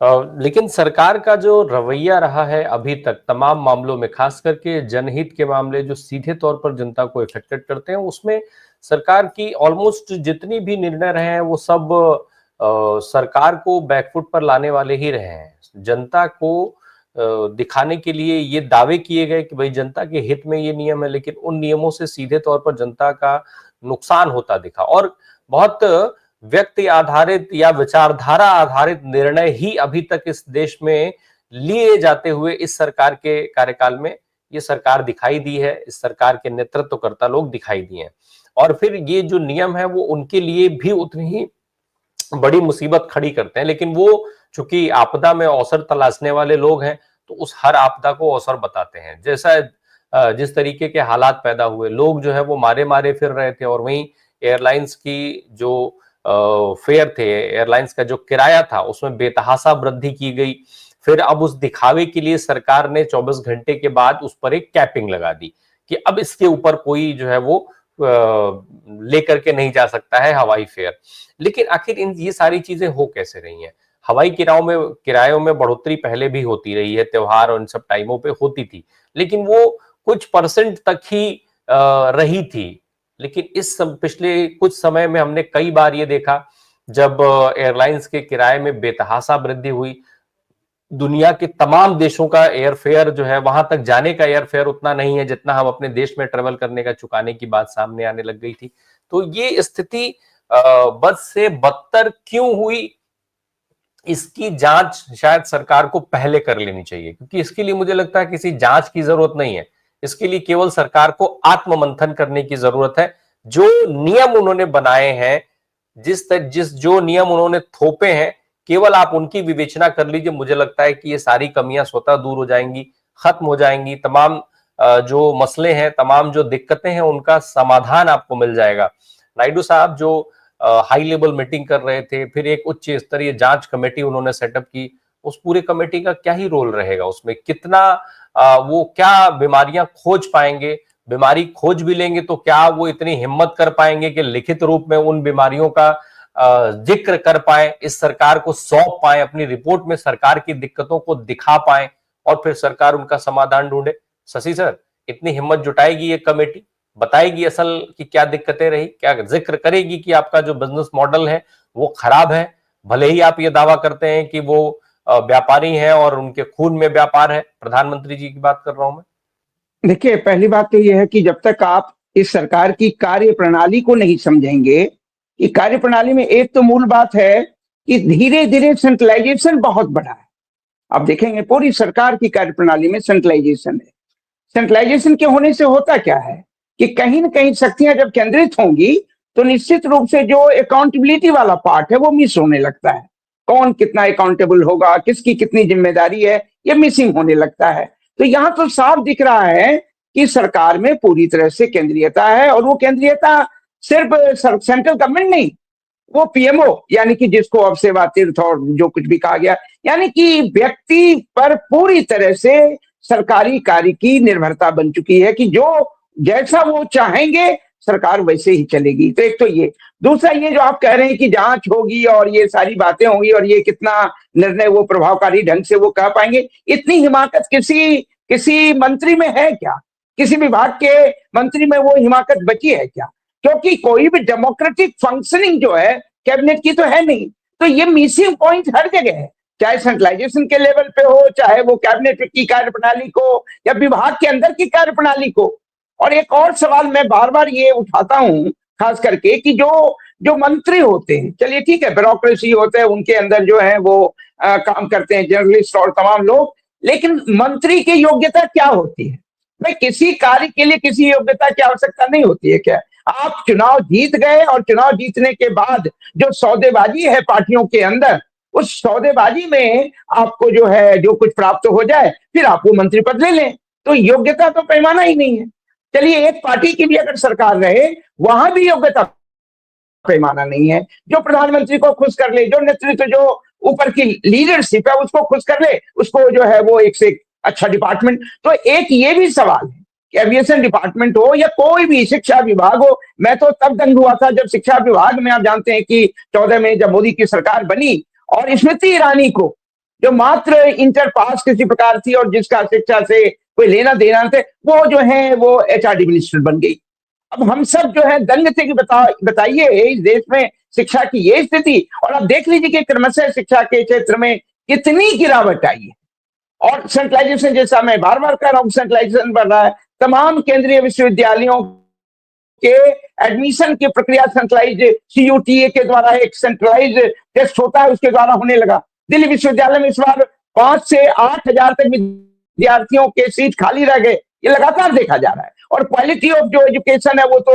लेकिन सरकार का जो रवैया रहा है अभी तक तमाम मामलों में, खास करके जनहित के मामले जो सीधे तौर पर जनता को इफेक्टेड करते हैं, उसमें सरकार की ऑलमोस्ट जितनी भी निर्णय रहे हैं वो सब सरकार को बैकफुट पर लाने वाले ही रहे हैं। जनता को दिखाने के लिए ये दावे किए गए कि भाई जनता के हित में ये नियम है, लेकिन उन नियमों से सीधे तौर पर जनता का नुकसान होता दिखा। और बहुत व्यक्ति आधारित या विचारधारा आधारित निर्णय ही अभी तक इस देश में लिए जाते हुए इस सरकार के कार्यकाल में ये सरकार दिखाई दी है, इस सरकार के नेतृत्वकर्ता लोग दिखाई दिए हैं। और फिर ये जो नियम है वो उनके लिए भी उतनी ही बड़ी मुसीबत खड़ी करते हैं, लेकिन वो चूंकि आपदा में अवसर तलाशने वाले लोग हैं तो उस हर आपदा को अवसर बताते हैं। जैसा जिस तरीके के हालात पैदा हुए, लोग जो है वो मारे मारे फिर रहे थे, और वहीं एयरलाइंस की जो फेयर थे, एयरलाइंस का जो किराया था उसमें बेतहाशा वृद्धि की गई। फिर अब उस दिखावे के लिए सरकार ने 24 घंटे के बाद उस पर एक कैपिंग लगा दी कि अब इसके ऊपर कोई जो है वो लेकर के नहीं जा सकता है हवाई फेयर। लेकिन आखिर इन ये सारी चीजें हो कैसे रही हैं? हवाई किरायों में बढ़ोतरी पहले भी होती रही है, त्योहार और इन सब टाइमों पे होती थी, लेकिन वो कुछ परसेंट तक ही रही थी। लेकिन पिछले कुछ समय में हमने कई बार ये देखा, जब एयरलाइंस के किराए में बेतहाशा वृद्धि हुई। दुनिया के तमाम देशों का एयरफेयर जो है, वहां तक जाने का एयरफेयर उतना नहीं है जितना हम अपने देश में ट्रेवल करने का चुकाने की बात सामने आने लग गई थी। तो ये स्थिति बद से बदतर क्यों हुई, इसकी जांच शायद सरकार को पहले कर लेनी चाहिए, क्योंकि इसके लिए मुझे लगता है किसी जांच की जरूरत नहीं है। इसके लिए केवल सरकार को आत्ममंथन करने की जरूरत है। जो नियम उन्होंने बनाए हैं, जिस जो नियम उन्होंने थोपे हैं, केवल आप उनकी विवेचना कर लीजिए। मुझे लगता है कि ये सारी कमियां स्वतः दूर हो जाएंगी, खत्म हो जाएंगी। तमाम जो मसले हैं, तमाम जो दिक्कतें हैं, उनका समाधान आपको मिल जाएगा। नायडू साहब जो हाई लेवल मीटिंग कर रहे थे, फिर एक उच्च स्तरीय जांच कमेटी उन्होंने सेटअप की, उस पूरे कमेटी का क्या ही रोल रहेगा उसमें? कितना वो क्या बीमारियां खोज पाएंगे? बीमारी खोज भी लेंगे तो क्या वो इतनी हिम्मत कर पाएंगे कि लिखित रूप में उन बीमारियों का जिक्र कर पाए, इस सरकार को सौंप पाए, अपनी रिपोर्ट में सरकार की दिक्कतों को दिखा पाए और फिर सरकार उनका समाधान ढूंढे? शशि सर, इतनी हिम्मत जुटाएगी ये कमेटी? बताएगी असल की क्या दिक्कतें रही? क्या जिक्र करेगी कि आपका जो बिजनेस मॉडल है वो खराब है? भले ही आप ये दावा करते हैं कि वो व्यापारी हैं और उनके खून में व्यापार है। प्रधानमंत्री जी की बात कर रहा हूं मैं। देखिए, पहली बात तो यह है कि जब तक आप इस सरकार की कार्य प्रणाली को नहीं समझेंगे, कि कार्य प्रणाली में एक तो मूल बात है कि धीरे धीरे सेंट्रलाइजेशन बहुत बढ़ा है। आप देखेंगे पूरी सरकार की कार्य प्रणाली में सेंट्रलाइजेशन है। सेंट्रलाइजेशन के होने से होता क्या है कि कहीं ना कहीं शक्तियां जब केंद्रित होंगी तो निश्चित रूप से जो अकाउंटेबिलिटी वाला पार्ट है वो मिस होने लगता है। कौन कितना अकाउंटेबल होगा, किसकी कितनी जिम्मेदारी है, ये मिसिंग होने लगता है। तो यहाँ तो साफ दिख रहा है कि सरकार में पूरी तरह से केंद्रीयता है, और वो केंद्रीयता सिर्फ सेंट्रल गवर्नमेंट नहीं, वो पीएमओ यानी कि जिसको अब सेवा तीर्थ और जो कुछ भी कहा गया, यानी कि व्यक्ति पर पूरी तरह से सरकारी कार्य की निर्भरता बन चुकी है कि जो जैसा वो चाहेंगे सरकार वैसे ही चलेगी। तो एक तो ये, दूसरा ये जो आप कह रहे हैं कि जांच होगी और ये सारी बातें होंगी और ये कितना निर्णय वो प्रभावकारी ढंग से वो कह पाएंगे, इतनी हिमाकत किसी किसी मंत्री में है क्या? किसी विभाग के मंत्री में वो हिमाकत बची है क्या? क्योंकि कोई भी डेमोक्रेटिक फंक्शनिंग जो है कैबिनेट की तो है नहीं। तो ये मिसिंग पॉइंट हर जगह है, चाहे सेंट्रलाइजेशन के लेवल पे हो, चाहे वो कैबिनेट की कार्यप्रणाली को या विभाग के अंदर की कार्यप्रणाली को। और एक और सवाल मैं बार बार ये उठाता हूं, खास करके कि जो जो मंत्री होते हैं, चलिए ठीक है ब्यूरोक्रेसी होते हैं, उनके अंदर जो है वो काम करते हैं जर्नलिस्ट और तमाम लोग, लेकिन मंत्री की योग्यता क्या होती है? भाई किसी कार्य के लिए किसी योग्यता की आवश्यकता नहीं होती है क्या? आप चुनाव जीत गए और चुनाव जीतने के बाद जो सौदेबाजी है पार्टियों के अंदर, उस सौदेबाजी में आपको जो है जो कुछ प्राप्त हो जाए फिर आप वो मंत्री पद ले लें। तो योग्यता तो पैमाना ही नहीं है। चलिए एक पार्टी की भी अगर सरकार रहे, वहां भी योग्यता पैमाना नहीं है। जो प्रधानमंत्री को खुश कर ले, जो नेतृत्व, जो ऊपर की लीडरशिप है उसको खुश कर ले, उसको जो है वो एक से एक अच्छा डिपार्टमेंट। तो एक ये भी सवाल है कि एविएशन डिपार्टमेंट हो या कोई भी शिक्षा विभाग हो। मैं तो तब दंग हुआ था जब शिक्षा विभाग में आप जानते हैं कि 14 में जब मोदी की सरकार बनी और स्मृति ईरानी को जो मात्र इंटर पास किसी प्रकार थी और जिसका शिक्षा से कोई लेना देना थे, वो जो है वो एचआरडी मिनिस्टर बन गई। अब हम सब जो है दंग थे कि बताइए इस देश में शिक्षा की ये स्थिति, और आप देख लीजिए कि क्रमशः शिक्षा के क्षेत्र में कितनी गिरावट आई है। और सेंट्रलाइजेशन, जैसा मैं बार बार कह रहा हूं, सेंट्रलाइजेशन बढ़ रहा है। तमाम केंद्रीय विश्वविद्यालयों के एडमिशन की प्रक्रिया सेंट्रलाइज, सीयूटीए के द्वारा एक सेंट्रलाइज टेस्ट होता है, उसके द्वारा होने लगा। दिल्ली विश्वविद्यालय में इस बार 5 से 8 हजार तक विद्यार्थियों के सीट खाली रह गए। ये लगातार देखा जा रहा है। और क्वालिटी ऑफ जो एजुकेशन है वो तो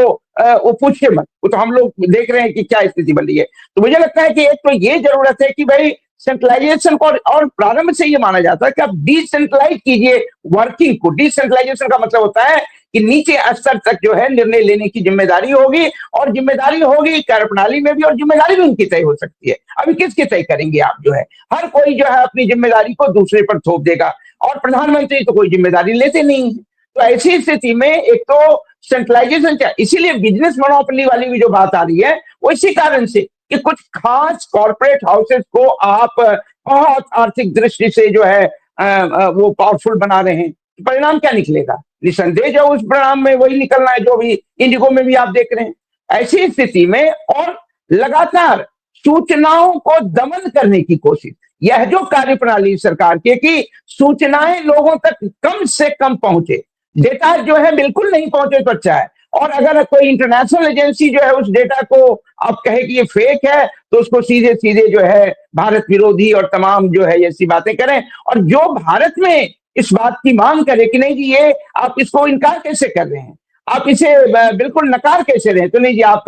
वो पूछिए मत, वो तो हम लोग देख रहे हैं कि क्या स्थिति बन रही है। तो मुझे लगता है कि एक तो ये जरूरत है कि भाई सेंट्रलाइजेशन को, और प्रारंभ से ये माना जाता है कि आप डिसेंट्रलाइज कीजिए वर्किंग को। डिसेंट्रलाइजेशन का मतलब होता है कि नीचे स्तर तक जो है निर्णय लेने की जिम्मेदारी होगी, और जिम्मेदारी होगी कार्यप्रणाली में भी, और जिम्मेदारी भी उनकी तय हो सकती है। अभी किसकी तय करेंगे आप? जो है हर कोई जो है अपनी जिम्मेदारी को दूसरे पर थोप देगा, और प्रधानमंत्री तो कोई जिम्मेदारी लेते नहीं है। तो ऐसी स्थिति में एक तो सेंट्रलाइजेशन क्या, इसीलिए बिजनेस मोनोपोली वाली भी जो बात आ रही है वो इसी कारण से कि कुछ खास कॉर्पोरेट हाउसेस को आप बहुत आर्थिक दृष्टि से जो है वो पावरफुल बना रहे हैं। परिणाम क्या निकलेगा? निसंदेह जो उस परिणाम में वही निकलना है जो भी इंडिगो में भी आप देख रहे हैं। ऐसी स्थिति में और लगातार सूचनाओं को दमन करने की कोशिश, यह जो कार्यप्रणाली सरकार की कि सूचनाएं लोगों तक कम से कम पहुंचे, डेटा जो है बिल्कुल नहीं पहुंचे तो अच्छा है। और अगर कोई इंटरनेशनल एजेंसी जो है उस डेटा को आप कहे कि ये फेक है, तो उसको सीधे सीधे जो है भारत विरोधी और तमाम जो है ऐसी बातें करें। और जो भारत में इस बात की मांग करे कि नहीं जी ये आप इसको इनकार कैसे कर रहे हैं, आप इसे बिल्कुल नकार कैसे रहे हैं, तो नहीं जी आप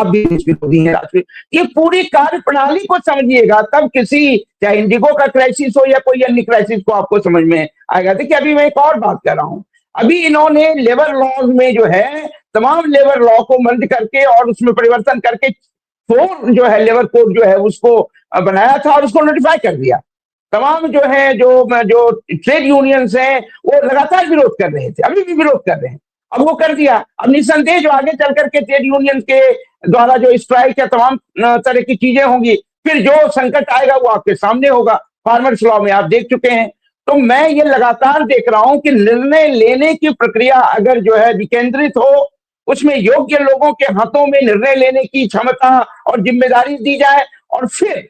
भी विरोधी हैं राष्ट्रीय। ये पूरी कार्य प्रणाली को समझिएगा, तब किसी चाहे इंडिगो का क्राइसिस हो या कोई अन्य क्राइसिस को आपको समझ में आएगा। देखिए अभी मैं एक और बात कर रहा हूं, अभी इन्होंने लेबर लॉज में जो है तमाम लेबर लॉ को मर्ज करके और उसमें परिवर्तन करके 4 जो है लेबर कोड जो है उसको बनाया था और उसको नोटिफाई कर दिया। तमाम जो है जो ट्रेड यूनियंस हैं वो लगातार विरोध कर रहे थे, अभी भी विरोध कर रहे हैं। अब वो कर दिया। अब निसंदेह जो आगे चल करके ट्रेड यूनियन के द्वारा जो स्ट्राइक या तमाम तरह की चीजें होंगी, फिर जो संकट आएगा वो आपके सामने होगा। फार्मर्स लॉ में आप देख चुके हैं। तो मैं ये लगातार देख रहा हूं कि निर्णय लेने की प्रक्रिया अगर जो है विकेंद्रित हो, उसमें योग्य लोगों के हाथों में निर्णय लेने की क्षमता और जिम्मेदारी दी जाए, और फिर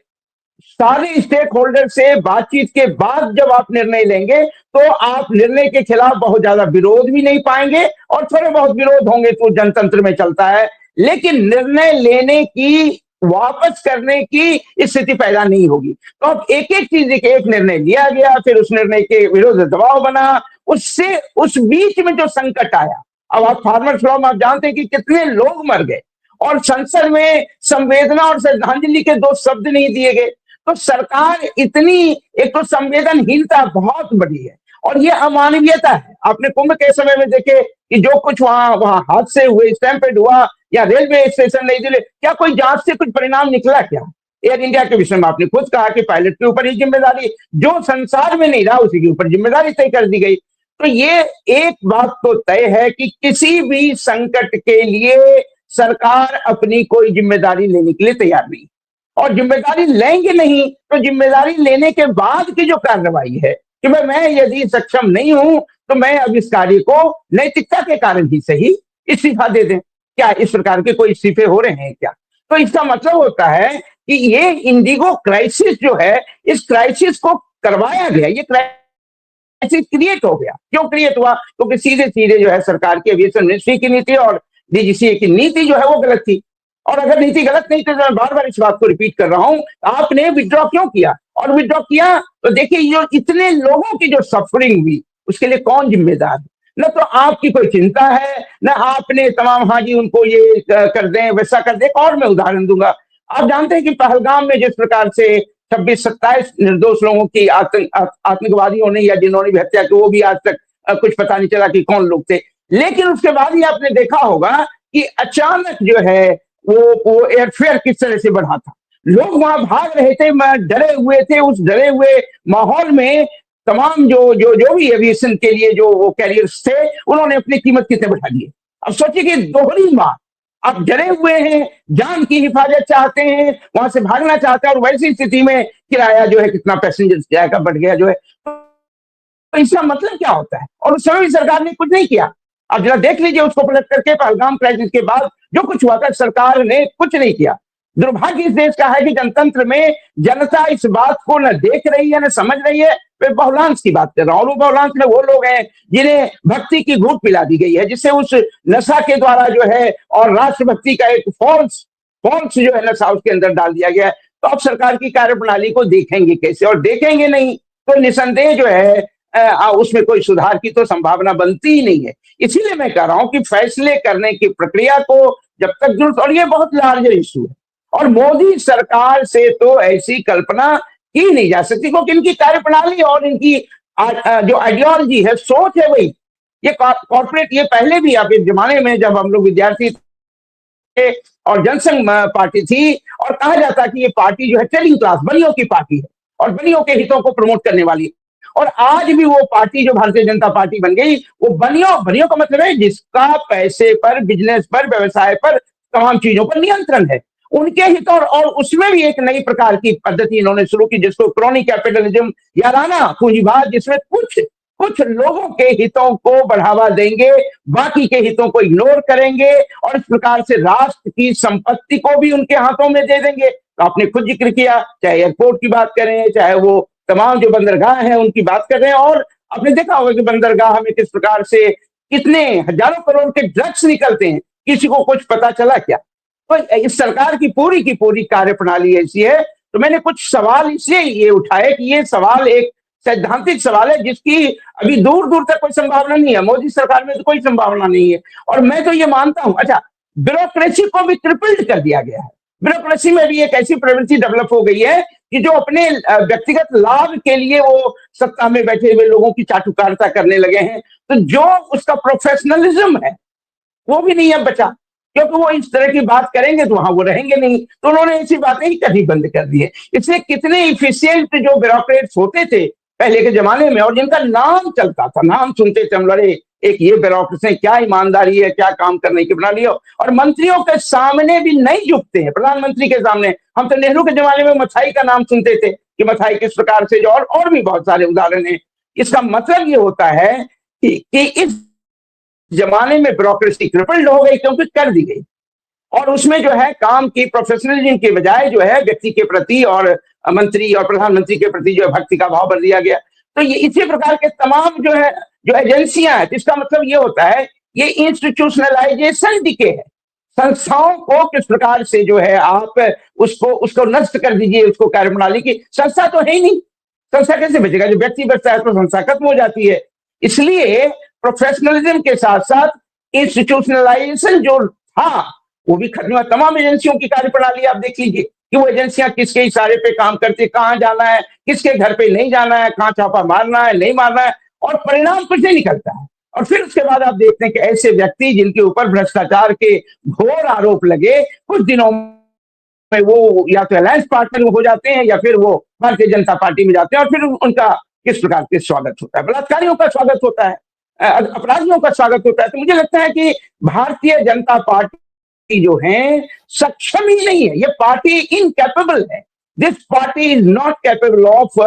सारे स्टेक होल्डर से बातचीत के बाद जब आप निर्णय लेंगे तो आप निर्णय के खिलाफ बहुत ज्यादा विरोध भी नहीं पाएंगे, और थोड़े बहुत विरोध होंगे तो जनतंत्र में चलता है, लेकिन निर्णय लेने की वापस करने की स्थिति पैदा नहीं होगी। तो अब एक एक चीज एक निर्णय लिया गया, फिर उस निर्णय के विरोध दबाव बना, उससे उस बीच में जो संकट आया। अब आप फार्मर्स लॉ में आप जानते हैं कि कितने लोग मर गए, और संसद में संवेदना और श्रद्धांजलि के 2 शब्द नहीं दिए गए। तो सरकार इतनी, एक तो संवेदनहीनता बहुत बड़ी है, और ये अमानवीयता है। आपने कुंभ के समय में देखे कि जो कुछ वहां हादसे हुए, स्टैम्पेड हुआ, या रेलवे स्टेशन नहीं दिले, क्या कोई जांच से कुछ परिणाम निकला क्या? एयर इंडिया के विषय में आपने खुद कहा कि पायलट के ऊपर ही जिम्मेदारी, जो संसार में नहीं रहा उसी के ऊपर जिम्मेदारी तय कर दी गई। तो ये एक बात तो तय है कि किसी भी संकट के लिए सरकार अपनी कोई जिम्मेदारी लेने के लिए तैयार नहीं, और जिम्मेदारी लेंगे नहीं तो जिम्मेदारी लेने के बाद की जो कार्रवाई है कि भाई मैं यदि सक्षम नहीं हूं तो मैं अब इस कार्य को नैतिकता के कारण ही सही इस्तीफा दे दें। क्या इस प्रकार के कोई इस्तीफे हो रहे हैं क्या? तो इसका मतलब होता है कि ये इंडिगो क्राइसिस जो है, इस क्राइसिस को करवाया गया, ये क्राइसिस क्रिएट हो गया। क्यों क्रिएट हुआ? क्योंकि सीधे सीधे जो है सरकार की एविएशन मिनिस्ट्री की नीति और डीजीसीए की नीति जो है वो गलत थी। और अगर नीति गलत नहीं थी तो मैं बार बार इस बात को रिपीट कर रहा हूं, आपने विड्रॉ क्यों किया? और विड्रॉ किया तो देखिए जो इतने लोगों की जो सफरिंग हुई उसके लिए कौन जिम्मेदार? न तो आपकी कोई चिंता है, न आपने तमाम हाँ जी उनको ये कर दें वैसा कर दें। और मैं उदाहरण दूंगा, आप जानते हैं कि पहलगाम में जिस प्रकार से 26-27 निर्दोष लोगों की आतंकवादियों ने या जिन्होंने भी हत्या की, वो भी आज तक कुछ पता नहीं चला कि कौन लोग थे। लेकिन उसके बाद ही आपने देखा होगा कि अचानक जो है वो एयरफेयर किस तरह से बढ़ा था, लोग वहां भाग रहे थे, डरे हुए थे। उस डरे हुए माहौल में तमाम जो भी एविएशन के लिए जो वो कैरियर्स थे उन्होंने अपनी कीमत कितने बढ़ा दिए। अब सोचिए कि दोहरी मार, आप डरे हुए हैं, जान की हिफाजत चाहते हैं, वहां से भागना चाहते हैं, और वैसी स्थिति में किराया जो है कितना पैसेंजर किराया का बढ़ गया जो है, तो इसका मतलब क्या होता है? और उस समय भी सरकार ने कुछ नहीं किया। आप जरा देख लीजिए उसको पलट करके, पहलगाम क्राइसिस के बाद जो कुछ हुआ था, सरकार ने कुछ नहीं किया। दुर्भाग्य इस देश का है कि जनतंत्र में जनता इस बात को न देख रही है, न समझ रही है। मैं बहुलांश की बात कर रहा हूं। बहुलांश में वो लोग हैं जिन्हें भक्ति की घूट पिला दी गई है, जिससे उस नशा के द्वारा जो है, और राष्ट्रभक्ति का एक फॉल्स फॉल्स जो है नशा उसके अंदर डाल दिया गया है। तो अब सरकार की कार्यप्रणाली को देखेंगे कैसे? और देखेंगे नहीं तो निसंदेह जो है उसमें कोई सुधार की तो संभावना बनती ही नहीं है। इसीलिए मैं कह रहा हूं कि फैसले करने की प्रक्रिया को जब तक जरूरत, और ये बहुत लार्जर इशू है, और मोदी सरकार से तो ऐसी कल्पना की नहीं जा सकती, क्योंकि इनकी कार्यप्रणाली और इनकी जो आइडियोलॉजी है, सोच है वही। ये कॉर्पोरेट, ये पहले भी आप इस जमाने में जब हम लोग विद्यार्थी थे और जनसंघ पार्टी थी, और कहा जाता कि ये पार्टी जो है टेलिंग क्लास, बनियों की पार्टी है, और बनियों के हितों को प्रमोट करने वाली है। और आज भी वो पार्टी जो भारतीय जनता पार्टी बन गई, वो बनियों बनियों का मतलब है जिसका पैसे पर, बिजनेस पर, व्यवसाय पर, तमाम चीजों पर नियंत्रण है, उनके हित। और उसमें भी एक नई प्रकार की पद्धति इन्होंने शुरू की, जिसको क्रोनी कैपिटलिज्म या राणा पूंजीवाद, जिसमें कुछ कुछ लोगों के हितों को बढ़ावा देंगे, बाकी के हितों को इग्नोर करेंगे, और इस प्रकार से राष्ट्र की संपत्ति को भी उनके हाथों में दे देंगे। तो आपने खुद जिक्र किया, चाहे एयरपोर्ट की बात करें, चाहे वो तमाम जो बंदरगाह हैं उनकी बात कर रहे हैं, और आपने देखा होगा कि बंदरगाह में किस प्रकार से कितने हजारों करोड़ के ड्रग्स निकलते हैं, किसी को कुछ पता चला क्या? तो इस सरकार की पूरी कार्यप्रणाली ऐसी है। तो मैंने कुछ सवाल इसलिए ये उठाए कि ये सवाल एक सैद्धांतिक सवाल है, जिसकी अभी दूर दूर तक कोई संभावना नहीं है। मोदी सरकार में तो कोई संभावना नहीं है। और मैं तो ये मानता हूं, अच्छा, ब्यूरोक्रेसी को भी ट्रिपल्ड कर दिया गया है। ब्यूरोक्रेसी में भी एक ऐसी प्रवृत्ति डेवलप हो गई है कि जो अपने व्यक्तिगत लाभ के लिए वो सत्ता में बैठे हुए लोगों की चाटुकारिता करने लगे हैं। तो जो उसका प्रोफेशनलिज्म है वो भी नहीं है बचा, क्योंकि वो इस तरह की बात करेंगे तो वहां वो रहेंगे नहीं। तो उन्होंने ऐसी बातें ही कभी बंद कर दी है। इसलिए कितने इफिशियंट जो ब्यूरोक्रेट्स होते थे पहले के जमाने में, और जिनका नाम चलता था, नाम सुनते थे हम, लड़े एक ये ब्यूरोक्रेट्स है, क्या ईमानदारी है, क्या काम करने की प्रणाली हो, और मंत्रियों के सामने भी नहीं झुकते हैं, प्रधानमंत्री के सामने। हम तो नेहरू के जमाने में मथाई का नाम सुनते थे कि मथाई किस प्रकार से, जो और भी बहुत सारे उदाहरण है। इसका मतलब ये होता है कि इस जमाने में ब्यूरोक्रेसी ट्रिपल्ड हो गई, क्योंकि कर दी गई, और उसमें जो है काम की प्रोफेशनलिज्म के बजाय जो है व्यक्ति के प्रति और मंत्री और प्रधानमंत्री के प्रति जो है भक्ति का भाव भर दिया गया। तो ये इसी प्रकार के तमाम जो है जो एजेंसियां हैं, इसका मतलब ये होता है ये इंस्टीट्यूशनलाइजेशन दिखे है। संस्थाओं को किस प्रकार से जो है आप उसको नष्ट कर दीजिए, उसको कार्यप्रणाली की। संस्था तो है ही नहीं, संस्था कैसे बचेगा? जो व्यक्ति बचता है तो संस्था खत्म हो जाती है। इसलिए प्रोफेशनलिज्म के साथ साथ इंस्टीट्यूशनलाइजेशन जो था वो भी खत्म हुआ। तमाम एजेंसियों की कार्यप्रणाली आप देख लीजिए कि वो एजेंसियां किसके इशारे पे काम करती है, कहां जाना है, किसके घर पे नहीं जाना है, कहां छापा मारना है, नहीं मारना है, और परिणाम कुछ नहीं निकलता है। और फिर उसके बाद आप देखते हैं कि ऐसे व्यक्ति जिनके ऊपर भ्रष्टाचार के घोर आरोप लगे, कुछ दिनों में वो या तो अलायंस पार्टनर हो जाते हैं या फिर वो भारतीय जनता पार्टी में जाते हैं, और फिर उनका किस प्रकार के स्वागत होता है, बलात्कारियों का स्वागत होता है, अपराधियों का स्वागत होता है। तो मुझे लगता है कि भारतीय जनता पार्टी जो है सक्षम ही नहीं है, ये पार्टी इनकैपेबल है। This party is not capable of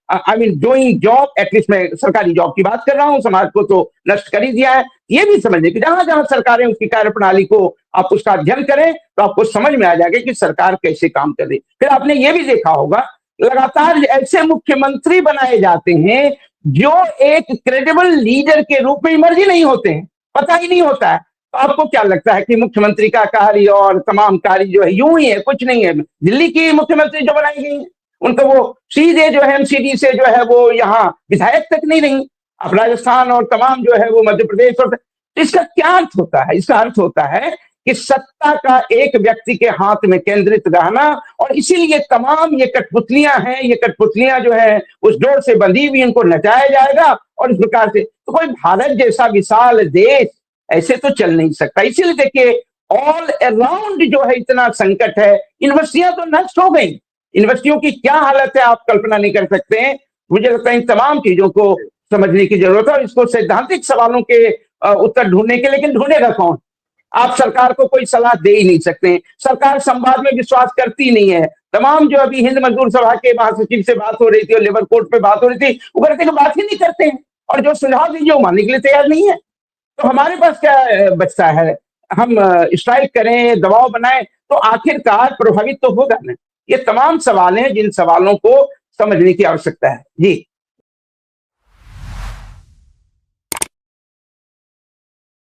I mean doing job. At least मैं सरकारी जॉब की बात कर रहा हूं, समाज को तो नष्ट कर ही दिया है। ये भी समझने कि जहां जहां सरकारें उसकी कार्यप्रणाली को आप उसका अध्ययन करें तो आपको समझ में आ जाएगा कि सरकार कैसे काम कर रही। फिर आपने ये भी देखा होगा लगातार ऐसे मुख्यमंत्री बनाए जाते हैं जो एक क्रेडिबल लीडर के रूप में इमर्ज ही नहीं होते हैं, पता ही नहीं होता है। तो आपको क्या लगता है कि मुख्यमंत्री का कार्य और तमाम कार्य जो है यूं ही है, कुछ नहीं है? दिल्ली की मुख्यमंत्री जो बनाई गई है उनको वो सीधे जो है एमसीडी से जो है वो यहाँ विधायक तक नहीं रही। अब राजस्थान और तमाम जो है वो मध्य प्रदेश और, तो इसका क्या अर्थ होता है? इसका अर्थ होता है कि सत्ता का एक व्यक्ति के हाथ में केंद्रित रहना, और इसीलिए तमाम ये कठपुतलियां हैं, ये कठपुतलियां जो है उस डोर से बंधी हुई, इनको नचाया जाएगा और इस प्रकार से। तो कोई भारत जैसा विशाल देश ऐसे तो चल नहीं सकता। इसीलिए देखिए ऑल अराउंड जो है इतना संकट है। यूनिवर्सिटियां तो नष्ट हो गई, यूनिवर्सिटियों की क्या हालत है आप कल्पना नहीं कर सकते हैं। मुझे लगता है इन तमाम चीजों को समझने की जरूरत है, और इसको सैद्धांतिक सवालों के उत्तर ढूंढने के, लेकिन ढूंढेगा कौन? आप सरकार को कोई सलाह दे ही नहीं सकते। सरकार संवाद में विश्वास करती नहीं है। तमाम जो अभी हिंद मजदूर सभा के महासचिव से बात हो रही थी और लेबर कोड पे बात हो रही थी, वो कहते हैं कि बात ही नहीं करते हैं, और जो सुझाव दीजिए वो मानने के लिए तैयार नहीं है। तो हमारे पास क्या बचता है? हम स्ट्राइक करें, दबाव बनाएं, तो आखिरकार प्रभावित तो होगा ना। ये तमाम सवाल हैं जिन सवालों को समझने की आवश्यकता है। जी।